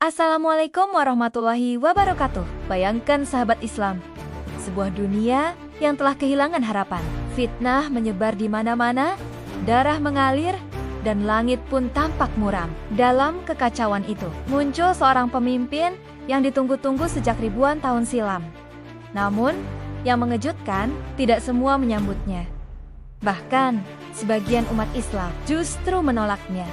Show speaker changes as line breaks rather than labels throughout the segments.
Assalamualaikum warahmatullahi wabarakatuh. Bayangkan sahabat Islam, sebuah dunia yang telah kehilangan harapan. Fitnah menyebar di mana-mana, darah mengalir, dan langit pun tampak muram. Dalam kekacauan itu, muncul seorang pemimpin yang ditunggu-tunggu sejak ribuan tahun silam. Namun, yang mengejutkan, tidak semua menyambutnya. Bahkan, sebagian umat Islam justru menolaknya.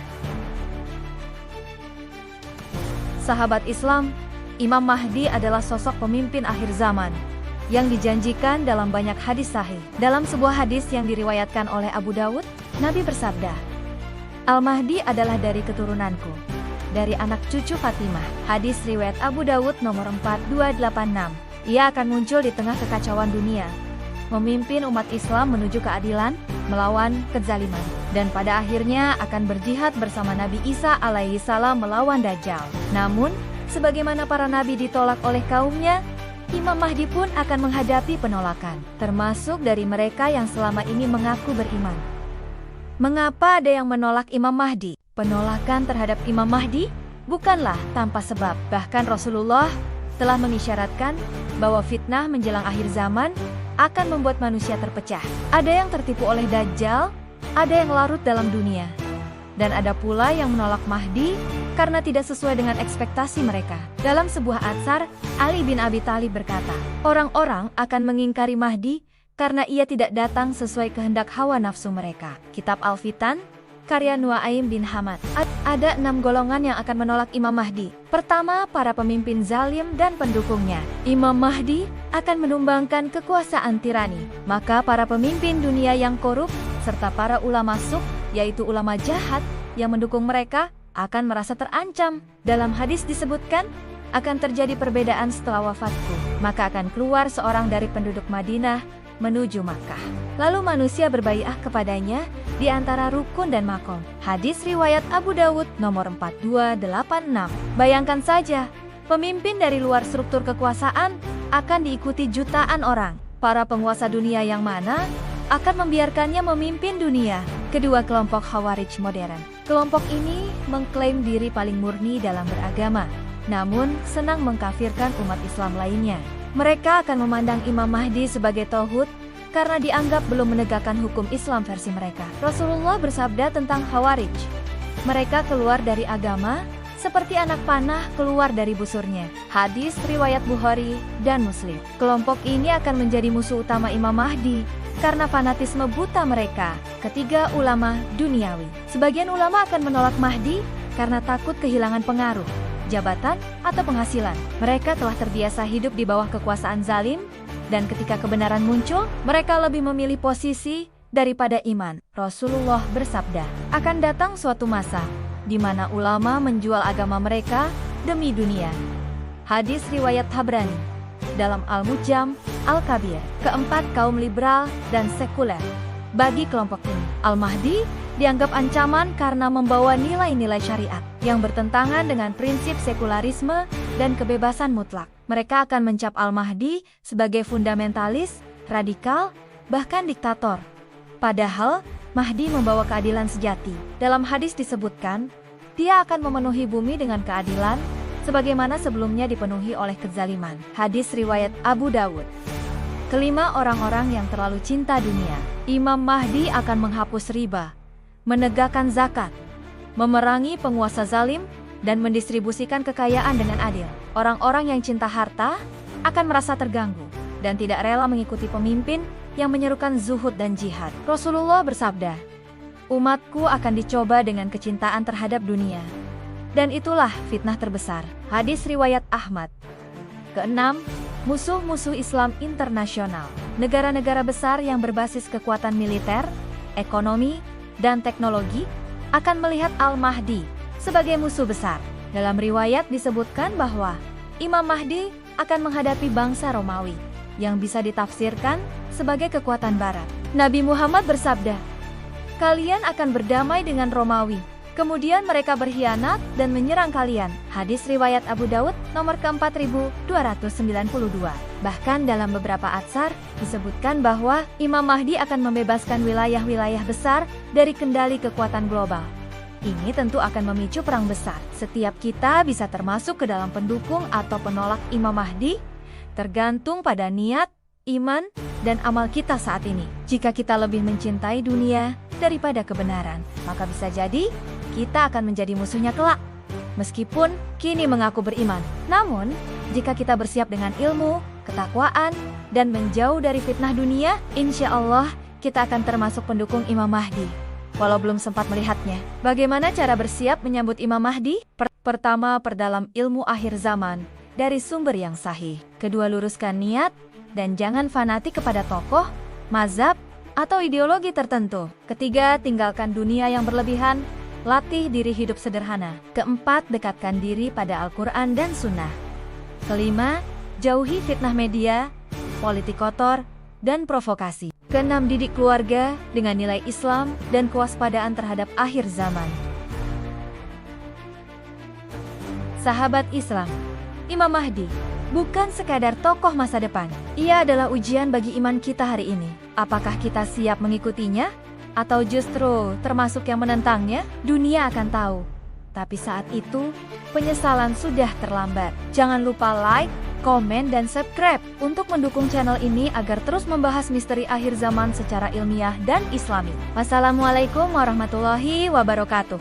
Sahabat Islam, Imam Mahdi adalah sosok pemimpin akhir zaman yang dijanjikan dalam banyak hadis sahih. Dalam sebuah hadis yang diriwayatkan oleh Abu Dawud, Nabi bersabda, "Al-Mahdi adalah dari keturunanku, dari anak cucu Fatimah." Hadis riwayat Abu Dawud nomor 4286. Ia akan muncul di tengah kekacauan dunia, memimpin umat Islam menuju keadilan, melawan kezaliman, dan pada akhirnya akan berjihad bersama Nabi Isa alaihi salam melawan Dajjal. Namun, sebagaimana para nabi ditolak oleh kaumnya, Imam Mahdi pun akan menghadapi penolakan, termasuk dari mereka yang selama ini mengaku beriman. Mengapa ada yang menolak Imam Mahdi? Penolakan terhadap Imam Mahdi bukanlah tanpa sebab. Bahkan Rasulullah telah mengisyaratkan bahwa fitnah menjelang akhir zaman akan membuat manusia terpecah. Ada yang tertipu oleh Dajjal, ada yang larut dalam dunia, dan ada pula yang menolak Mahdi karena tidak sesuai dengan ekspektasi mereka. Dalam sebuah atsar, Ali bin Abi Thalib berkata, orang-orang akan mengingkari Mahdi karena ia tidak datang sesuai kehendak hawa nafsu mereka. Kitab Al-Fitan, karya Nuaim bin Hamad. Ada 6 golongan yang akan menolak Imam Mahdi. Pertama, para pemimpin zalim dan pendukungnya. Imam Mahdi akan menumbangkan kekuasaan tirani. Maka para pemimpin dunia yang korup, serta para ulama suk, yaitu ulama jahat, yang mendukung mereka, akan merasa terancam. Dalam hadis disebutkan, akan terjadi perbedaan setelah wafatku. Maka akan keluar seorang dari penduduk Madinah menuju Makkah. Lalu manusia berbaiat kepadanya di antara rukun dan makom. Hadis riwayat Abu Dawud nomor 4286. Bayangkan saja, pemimpin dari luar struktur kekuasaan akan diikuti jutaan orang. Para penguasa dunia yang mana akan membiarkannya memimpin dunia? Kedua, kelompok Khawarij modern. Kelompok ini mengklaim diri paling murni dalam beragama, namun senang mengkafirkan umat Islam lainnya. Mereka akan memandang Imam Mahdi sebagai tauhid karena dianggap belum menegakkan hukum Islam versi mereka. Rasulullah bersabda tentang Khawarij, mereka keluar dari agama seperti anak panah keluar dari busurnya. Hadis riwayat Bukhari dan Muslim. Kelompok ini akan menjadi musuh utama Imam Mahdi karena fanatisme buta mereka. Ketiga, ulama duniawi. Sebagian ulama akan menolak Mahdi karena takut kehilangan pengaruh, jabatan, atau penghasilan. Mereka telah terbiasa hidup di bawah kekuasaan zalim, dan ketika kebenaran muncul, mereka lebih memilih posisi daripada iman. Rasulullah bersabda, akan datang suatu masa di mana ulama menjual agama mereka demi dunia. Hadis riwayat Tabrani dalam Al-Mujam, Al-Kabir. Keempat, kaum liberal dan sekuler. Bagi kelompok ini, Al-Mahdi dianggap ancaman karena membawa nilai-nilai syariat yang bertentangan dengan prinsip sekularisme dan kebebasan mutlak. Mereka akan mencap Al-Mahdi sebagai fundamentalis, radikal, bahkan diktator. Padahal, Mahdi membawa keadilan sejati. Dalam hadis disebutkan, dia akan memenuhi bumi dengan keadilan, sebagaimana sebelumnya dipenuhi oleh kezaliman. Hadis riwayat Abu Dawud. Kelima, orang-orang yang terlalu cinta dunia. Imam Mahdi akan menghapus riba, menegakkan zakat, memerangi penguasa zalim, dan mendistribusikan kekayaan dengan adil. Orang-orang yang cinta harta akan merasa terganggu dan tidak rela mengikuti pemimpin yang menyerukan zuhud dan jihad. Rasulullah bersabda, umatku akan dicoba dengan kecintaan terhadap dunia, dan itulah fitnah terbesar. Hadis riwayat Ahmad. Keenam, musuh-musuh Islam internasional. Negara-negara besar yang berbasis kekuatan militer, ekonomi, dan teknologi akan melihat Al-Mahdi sebagai musuh besar. Dalam riwayat disebutkan bahwa Imam Mahdi akan menghadapi bangsa Romawi yang bisa ditafsirkan sebagai kekuatan barat. Nabi Muhammad bersabda, kalian akan berdamai dengan Romawi, kemudian mereka berkhianat dan menyerang kalian. Hadis riwayat Abu Dawud nomor ke-4292. Bahkan dalam beberapa atsar disebutkan bahwa Imam Mahdi akan membebaskan wilayah-wilayah besar dari kendali kekuatan global. Ini tentu akan memicu perang besar. Setiap kita bisa termasuk ke dalam pendukung atau penolak Imam Mahdi, tergantung pada niat, iman, dan amal kita saat ini. Jika kita lebih mencintai dunia daripada kebenaran, maka bisa jadi kita akan menjadi musuhnya kelak. Meskipun kini mengaku beriman, namun jika kita bersiap dengan ilmu, ketakwaan, dan menjauh dari fitnah dunia, insya Allah kita akan termasuk pendukung Imam Mahdi. Walau belum sempat melihatnya. Bagaimana cara bersiap menyambut Imam Mahdi? Pertama, perdalam ilmu akhir zaman dari sumber yang sahih. Kedua, luruskan niat dan jangan fanatik kepada tokoh, mazhab, atau ideologi tertentu. Ketiga, tinggalkan dunia yang berlebihan, latih diri hidup sederhana. Keempat, dekatkan diri pada Al-Quran dan Sunnah. Kelima, jauhi fitnah media, politik kotor, dan provokasi. Keenam, didik keluarga dengan nilai Islam dan kewaspadaan terhadap akhir zaman. Sahabat Islam, Imam Mahdi bukan sekadar tokoh masa depan. Ia adalah ujian bagi iman kita hari ini. Apakah kita siap mengikutinya? Atau justru termasuk yang menentangnya? Dunia akan tahu. Tapi saat itu, penyesalan sudah terlambat. Jangan lupa like, komen, dan subscribe untuk mendukung channel ini agar terus membahas misteri akhir zaman secara ilmiah dan islami. Wassalamualaikum warahmatullahi wabarakatuh.